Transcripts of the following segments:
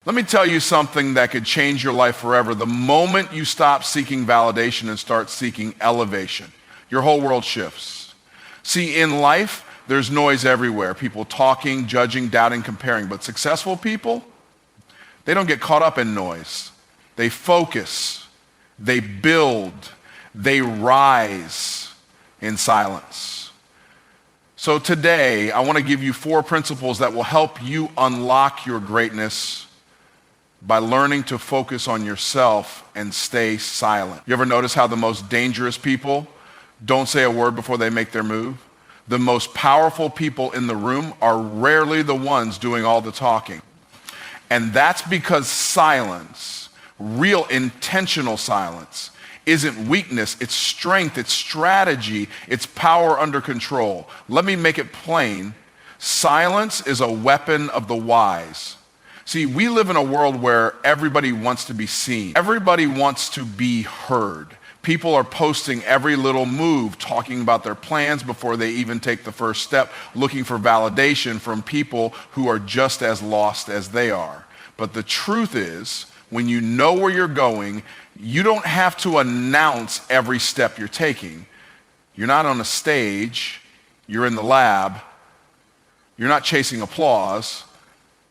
Let me tell you something that could change your life forever. The moment you stop seeking validation and start seeking elevation, your whole world shifts. See, in life, there's noise everywhere. People talking, judging, doubting, comparing. But successful people, they don't get caught up in noise. They focus, they build, they rise in silence. So today, I want to give you 4 principles that will help you unlock your greatness by learning to focus on yourself and stay silent. You ever notice how the most dangerous people don't say a word before they make their move? The most powerful people in the room are rarely the ones doing all the talking. And that's because silence, real intentional silence, isn't weakness, it's strength, it's strategy, it's power under control. Let me make it plain. Silence is a weapon of the wise. See, we live in a world where everybody wants to be seen. Everybody wants to be heard. People are posting every little move, talking about their plans before they even take the first step, looking for validation from people who are just as lost as they are. But the truth is, when you know where you're going, you don't have to announce every step you're taking. You're not on a stage, you're in the lab, you're not chasing applause,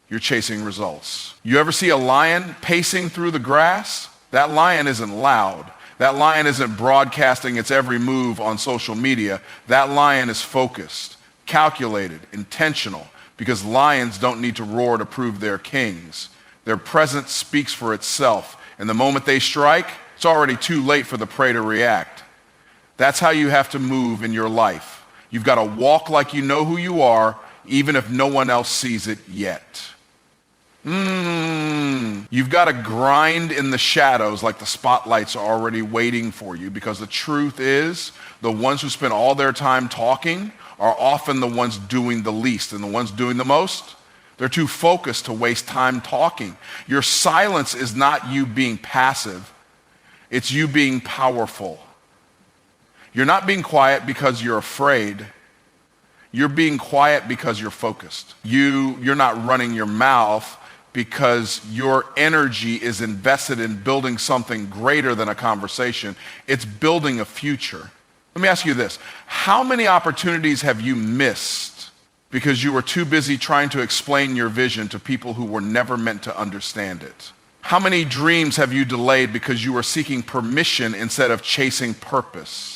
you're chasing results. You ever see a lion pacing through the grass? That lion isn't loud. That lion isn't broadcasting its every move on social media. That lion is focused, calculated, intentional, because lions don't need to roar to prove they're kings. Their presence speaks for itself. And the moment they strike, it's already too late for the prey to react. That's how you have to move in your life. You've got to walk like you know who you are, even if no one else sees it yet. You've got to grind in the shadows like the spotlights are already waiting for you, because the truth is, the ones who spend all their time talking are often the ones doing the least, and the ones doing the most, they're too focused to waste time talking. Your silence is not you being passive, it's you being powerful. You're not being quiet because you're afraid. You're being quiet because you're focused. You're not running your mouth because your energy is invested in building something greater than a conversation. It's building a future. Let me ask you this. How many opportunities have you missed because you were too busy trying to explain your vision to people who were never meant to understand it? How many dreams have you delayed because you were seeking permission instead of chasing purpose?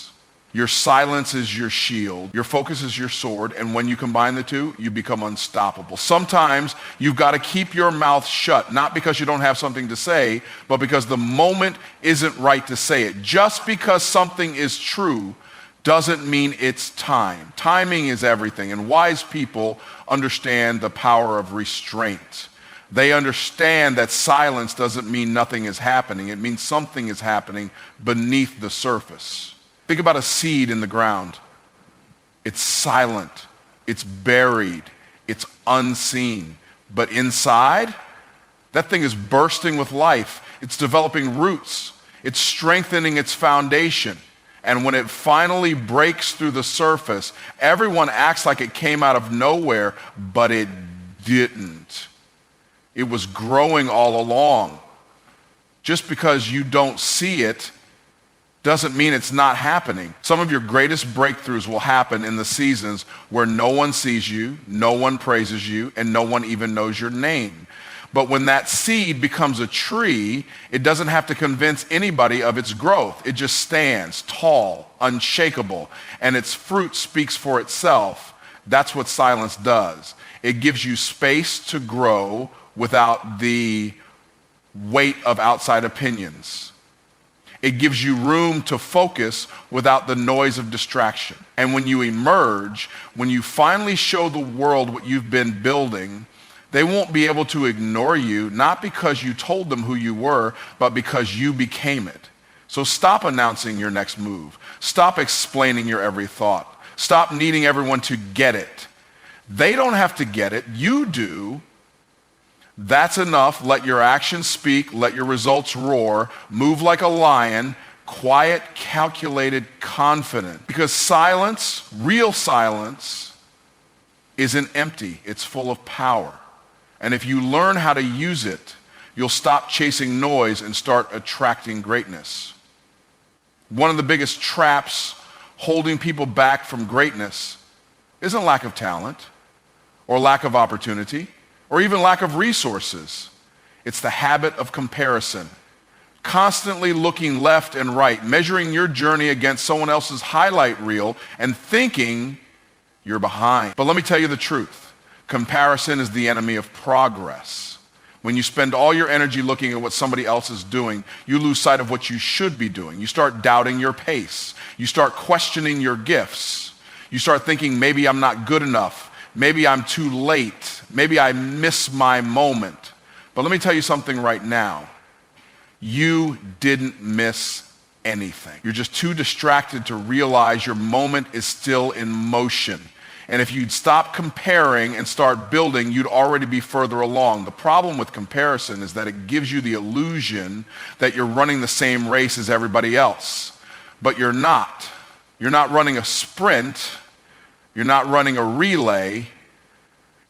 Your silence is your shield, your focus is your sword, and when you combine the two, you become unstoppable. Sometimes you've got to keep your mouth shut, not because you don't have something to say, but because the moment isn't right to say it. Just because something is true doesn't mean it's time. Timing is everything, and wise people understand the power of restraint. They understand that silence doesn't mean nothing is happening. It means something is happening beneath the surface. Think about a seed in the ground. It's silent, it's buried, it's unseen. But inside, that thing is bursting with life. It's developing roots. It's strengthening its foundation. And when it finally breaks through the surface, everyone acts like it came out of nowhere, but it didn't. It was growing all along. Just because you don't see it doesn't mean it's not happening. Some of your greatest breakthroughs will happen in the seasons where no one sees you, no one praises you, and no one even knows your name. But when that seed becomes a tree, it doesn't have to convince anybody of its growth. It just stands tall, unshakable, and its fruit speaks for itself. That's what silence does. It gives you space to grow without the weight of outside opinions. It gives you room to focus without the noise of distraction. And when you emerge, when you finally show the world what you've been building, they won't be able to ignore you, not because you told them who you were, but because you became it. So stop announcing your next move. Stop explaining your every thought. Stop needing everyone to get it. They don't have to get it, you do. That's enough. Let your actions speak. Let your results roar. Move like a lion. Quiet, calculated, confident. Because silence, real silence, isn't empty. It's full of power. And if you learn how to use it, You'll stop chasing noise and start attracting greatness. One of the biggest traps holding people back from greatness isn't lack of talent or lack of opportunity or even lack of resources. It's the habit of comparison. Constantly looking left and right, measuring your journey against someone else's highlight reel and thinking you're behind. But let me tell you the truth. Comparison is the enemy of progress. When you spend all your energy looking at what somebody else is doing, you lose sight of what you should be doing. You start doubting your pace. You start questioning your gifts. You start thinking, maybe I'm not good enough. Maybe I'm too late. Maybe I miss my moment. But let me tell you something right now. You didn't miss anything. You're just too distracted to realize your moment is still in motion. And if you'd stop comparing and start building, you'd already be further along. The problem with comparison is that it gives you the illusion that you're running the same race as everybody else. But you're not. You're not running a sprint. You're not running a relay.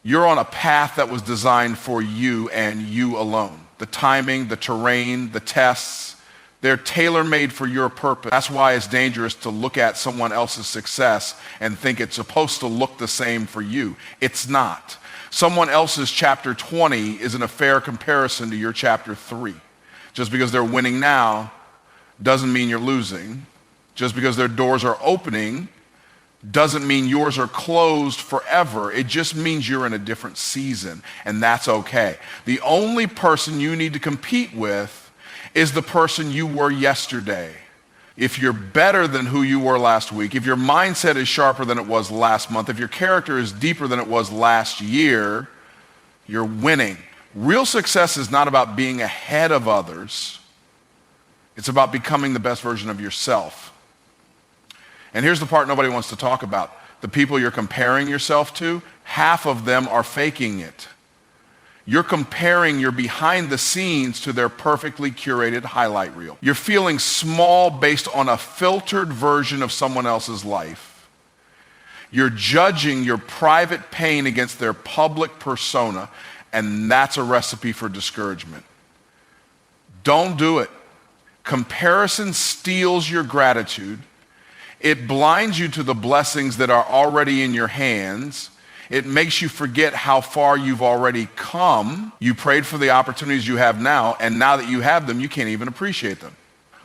You're on a path that was designed for you and you alone. The timing, the terrain, the tests, they're tailor-made for your purpose. That's why it's dangerous to look at someone else's success and think it's supposed to look the same for you. It's not. Someone else's chapter 20 isn't a fair comparison to your chapter 3. Just because they're winning now doesn't mean you're losing. Just because their doors are opening doesn't mean yours are closed forever. It just means you're in a different season, and that's okay. The only person you need to compete with is the person you were yesterday. If you're better than who you were last week, if your mindset is sharper than it was last month, if your character is deeper than it was last year, you're winning. Real success is not about being ahead of others. It's about becoming the best version of yourself. And here's the part nobody wants to talk about. The people you're comparing yourself to, half of them are faking it. You're comparing your behind the scenes to their perfectly curated highlight reel. You're feeling small based on a filtered version of someone else's life. You're judging your private pain against their public persona, and that's a recipe for discouragement. Don't do it. Comparison steals your gratitude. It blinds you to the blessings that are already in your hands. It makes you forget how far you've already come. You prayed for the opportunities you have now, and now that you have them, you can't even appreciate them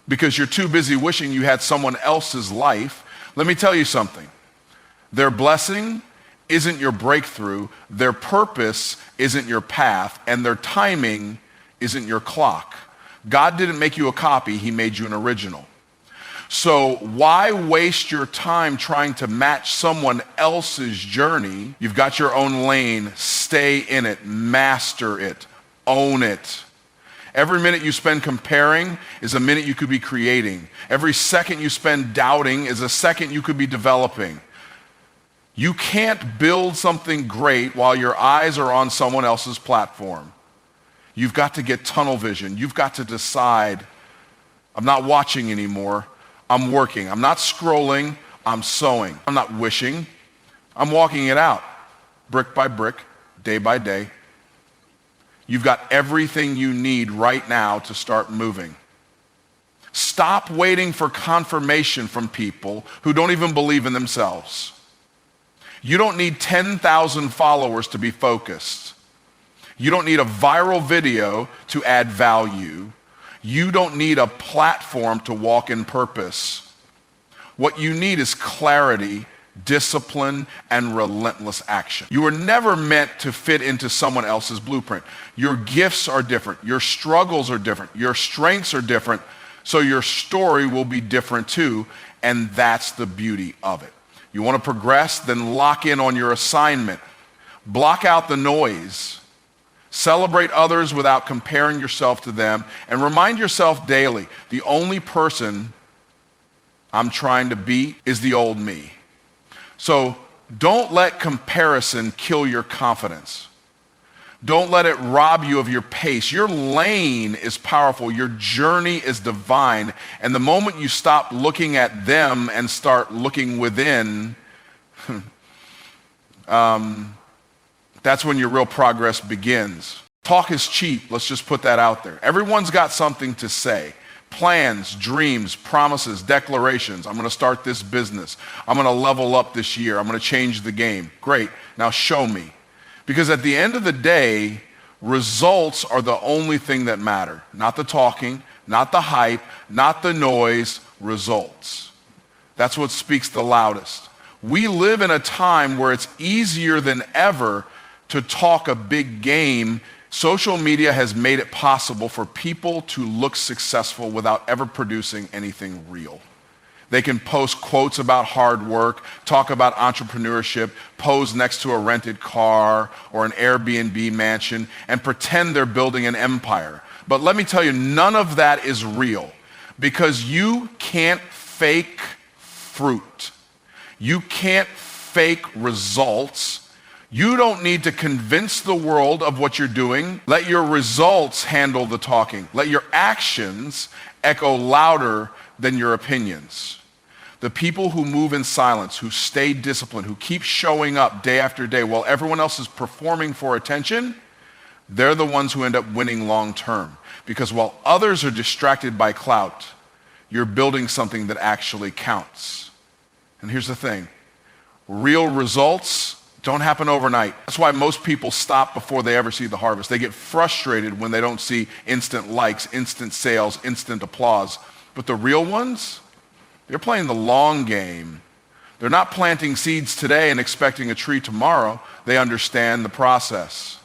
because you're too busy wishing you had someone else's life. Let me tell you something. Their blessing isn't your breakthrough. Their purpose isn't your path, and their timing isn't your clock. God didn't make you a copy. He made you an original. So why waste your time trying to match someone else's journey? You've got your own lane. Stay in it. Master it. Own it. Every minute you spend comparing is a minute you could be creating. Every second you spend doubting is a second you could be developing. You can't build something great while your eyes are on someone else's platform. You've got to get tunnel vision. You've got to decide, I'm not watching anymore. I'm working. I'm not scrolling. I'm sowing. I'm not wishing. I'm walking it out, brick by brick, day by day. You've got everything you need right now to start moving. Stop waiting for confirmation from people who don't even believe in themselves. You don't need 10,000 followers to be focused. You don't need a viral video to add value. You don't need a platform to walk in purpose. What you need is clarity, discipline, and relentless action. You were never meant to fit into someone else's blueprint. Your gifts are different. Your struggles are different. Your strengths are different. So your story will be different too, and that's the beauty of it. You want to progress? Then lock in on your assignment. Block out the noise. Celebrate others without comparing yourself to them, and remind yourself daily, the only person I'm trying to beat is the old me. So don't let comparison kill your confidence. Don't let it rob you of your pace. Your lane is powerful. Your journey is divine. And the moment you stop looking at them and start looking within, that's when your real progress begins. Talk is cheap. Let's just put that out there. Everyone's got something to say. Plans, dreams, promises, declarations. I'm going to start this business. I'm going to level up this year. I'm going to change the game. Great. Now show me. Because at the end of the day, results are the only thing that matter. Not the talking, not the hype, not the noise. Results. That's what speaks the loudest. We live in a time where it's easier than ever to talk a big game. Social media has made it possible for people to look successful without ever producing anything real. They can post quotes about hard work, talk about entrepreneurship, pose next to a rented car or an Airbnb mansion, and pretend they're building an empire. But let me tell you, none of that is real because you can't fake fruit. You can't fake results. You don't need to convince the world of what you're doing. Let your results handle the talking. Let your actions echo louder than your opinions. The people who move in silence, who stay disciplined, who keep showing up day after day while everyone else is performing for attention, they're the ones who end up winning long term. Because while others are distracted by clout, you're building something that actually counts. And here's the thing. Real results don't happen overnight. That's why most people stop before they ever see the harvest. They get frustrated when they don't see instant likes, instant sales, instant applause. But the real ones, they're playing the long game. They're not planting seeds today and expecting a tree tomorrow. They understand the process.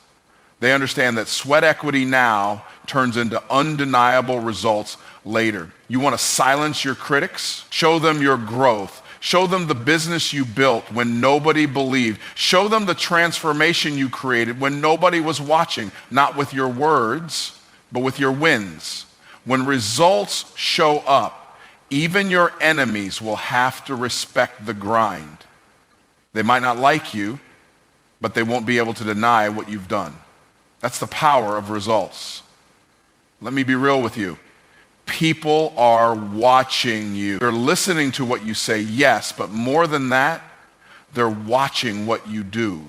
They understand that sweat equity now turns into undeniable results later. You want to silence your critics? Show them your growth. Show them the business you built when nobody believed. Show them the transformation you created when nobody was watching, not with your words, but with your wins. When results show up, even your enemies will have to respect the grind. They might not like you, but they won't be able to deny what you've done. That's the power of results. Let me be real with you. People are watching you. They're listening to what you say, yes, but more than that, they're watching what you do.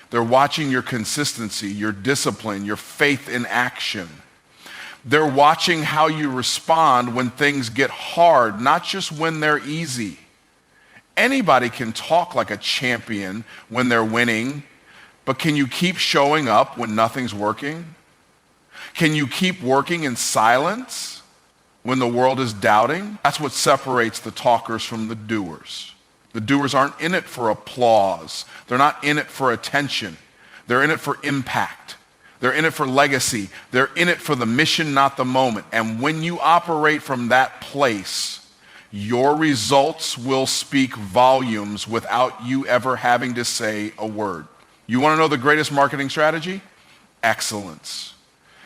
They're watching your consistency, your discipline, your faith in action. They're watching how you respond when things get hard, not just when they're easy. Anybody can talk like a champion when they're winning, but can you keep showing up when nothing's working? Can you keep working in silence when the world is doubting? That's what separates the talkers from the doers. The doers aren't in it for applause. They're not in it for attention. They're in it for impact. They're in it for legacy. They're in it for the mission, not the moment. And when you operate from that place, your results will speak volumes without you ever having to say a word. You want to know the greatest marketing strategy? Excellence.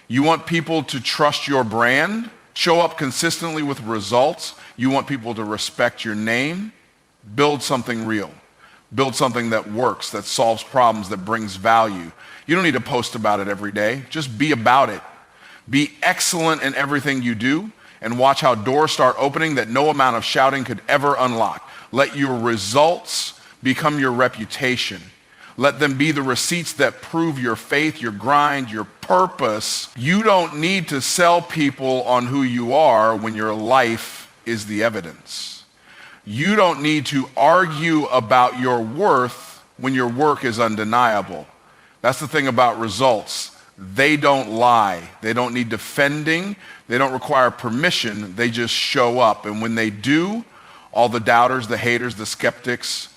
You want people to trust your brand? Show up consistently with results. You want people to respect your name? Build something real. Build something that works, that solves problems, that brings value. You don't need to post about it every day. Just be about it. Be excellent in everything you do and watch how doors start opening that no amount of shouting could ever unlock. Let your results become your reputation. Let them be the receipts that prove your faith, your grind, your purpose. You don't need to sell people on who you are when your life is the evidence. You don't need to argue about your worth when your work is undeniable. That's the thing about results. They don't lie. They don't need defending. They don't require permission. They just show up. And when they do, all the doubters, the haters, the skeptics,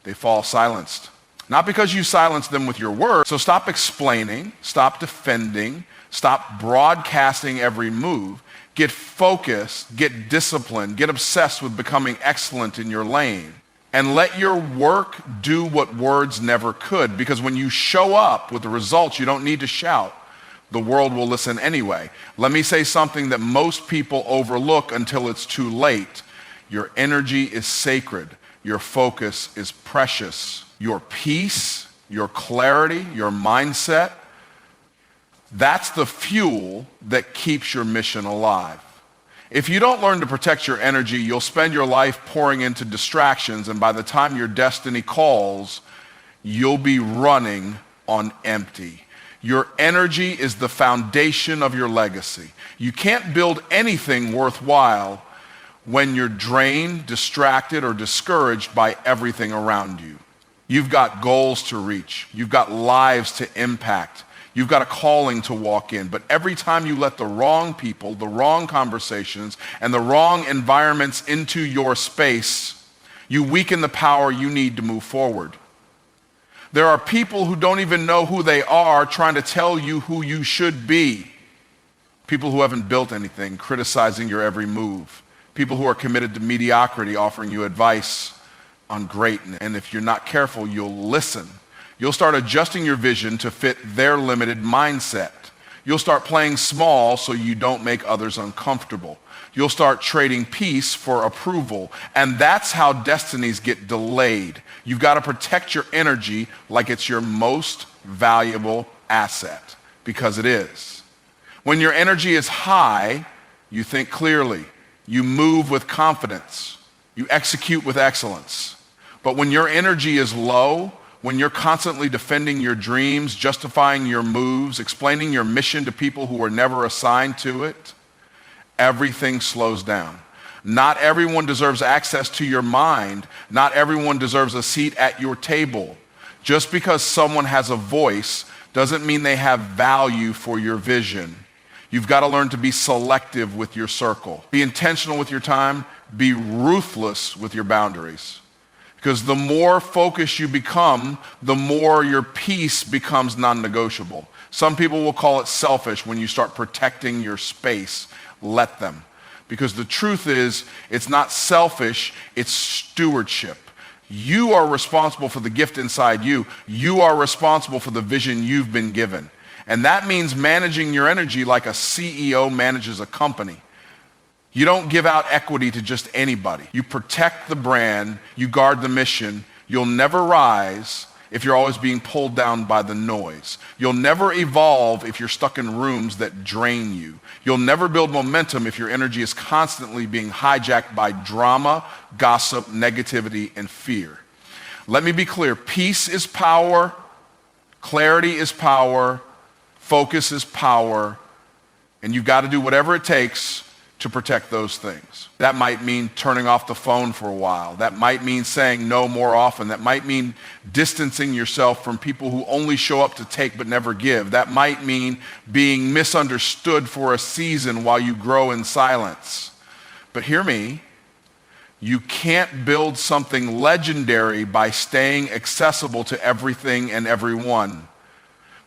they fall silenced. Not because you silence them with your words. So stop explaining, stop defending, stop broadcasting every move. Get focused, get disciplined, get obsessed with becoming excellent in your lane. And let your work do what words never could. Because when you show up with the results, you don't need to shout. The world will listen anyway. Let me say something that most people overlook until it's too late. Your energy is sacred. Your focus is precious. Your peace, your clarity, your mindset, that's the fuel that keeps your mission alive. If you don't learn to protect your energy, you'll spend your life pouring into distractions, and by the time your destiny calls, you'll be running on empty. Your energy is the foundation of your legacy. You can't build anything worthwhile when you're drained, distracted, or discouraged by everything around you. You've got goals to reach. You've got lives to impact. You've got a calling to walk in. But every time you let the wrong people, the wrong conversations, and the wrong environments into your space, you weaken the power you need to move forward. There are people who don't even know who they are trying to tell you who you should be. People who haven't built anything, criticizing your every move. People who are committed to mediocrity, offering you advice on greatness. And if you're not careful, you'll listen. You'll start adjusting your vision to fit their limited mindset. You'll start playing small so you don't make others uncomfortable. You'll start trading peace for approval. And that's how destinies get delayed. You've got to protect your energy like it's your most valuable asset, because it is. When your energy is high, you think clearly. You move with confidence. You execute with excellence. But when your energy is low, when you're constantly defending your dreams, justifying your moves, explaining your mission to people who were never assigned to it, everything slows down. Not everyone deserves access to your mind. Not everyone deserves a seat at your table. Just because someone has a voice doesn't mean they have value for your vision. You've got to learn to be selective with your circle. Be intentional with your time. Be ruthless with your boundaries. Because the more focused you become, the more your peace becomes non-negotiable. Some people will call it selfish when you start protecting your space. Let them. Because the truth is, it's not selfish, it's stewardship. You are responsible for the gift inside you. You are responsible for the vision you've been given. And that means managing your energy like a CEO manages a company. You don't give out equity to just anybody. You protect the brand, you guard the mission. You'll never rise if you're always being pulled down by the noise. You'll never evolve if you're stuck in rooms that drain you. You'll never build momentum if your energy is constantly being hijacked by drama, gossip, negativity, and fear. Let me be clear. Peace is power. Clarity is power. Focus is power. And you've got to do whatever it takes to protect those things. That might mean turning off the phone for a while. That might mean saying no more often. That might mean distancing yourself from people who only show up to take but never give. That might mean being misunderstood for a season while you grow in silence. But hear me, you can't build something legendary by staying accessible to everything and everyone.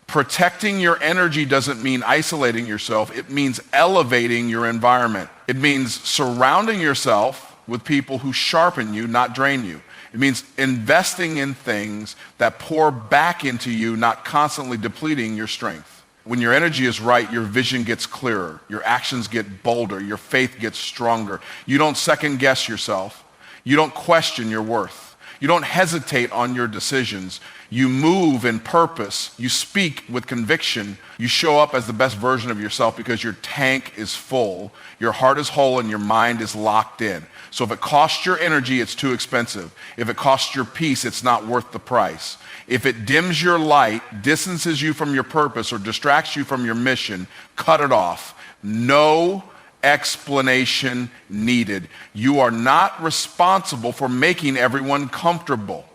Protecting your energy doesn't mean isolating yourself. It means elevating your environment. It means surrounding yourself with people who sharpen you, not drain you. It means investing in things that pour back into you, not constantly depleting your strength. When your energy is right, your vision gets clearer. Your actions get bolder. Your faith gets stronger. You don't second guess yourself. You don't question your worth. You don't hesitate on your decisions. You move in purpose. You speak with conviction. You show up as the best version of yourself because your tank is full, your heart is whole, and your mind is locked in. So if it costs your energy, it's too expensive. If it costs your peace, it's not worth the price. If it dims your light, distances you from your purpose, or distracts you from your mission, cut it off. No explanation needed. You are not responsible for making everyone comfortable.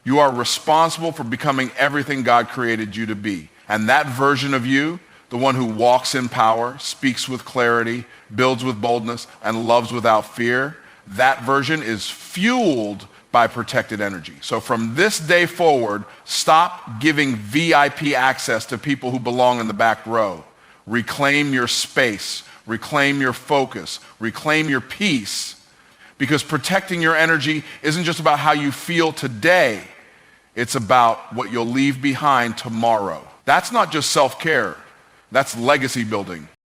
You are responsible for becoming everything God created you to be. And that version of you, the one who walks in power, speaks with clarity, builds with boldness, and loves without fear, that version is fueled by protected energy. So from this day forward, stop giving VIP access to people who belong in the back row. Reclaim your space. Reclaim your focus. Reclaim your peace. Because protecting your energy isn't just about how you feel today. It's about what you'll leave behind tomorrow. That's not just self-care. That's legacy building.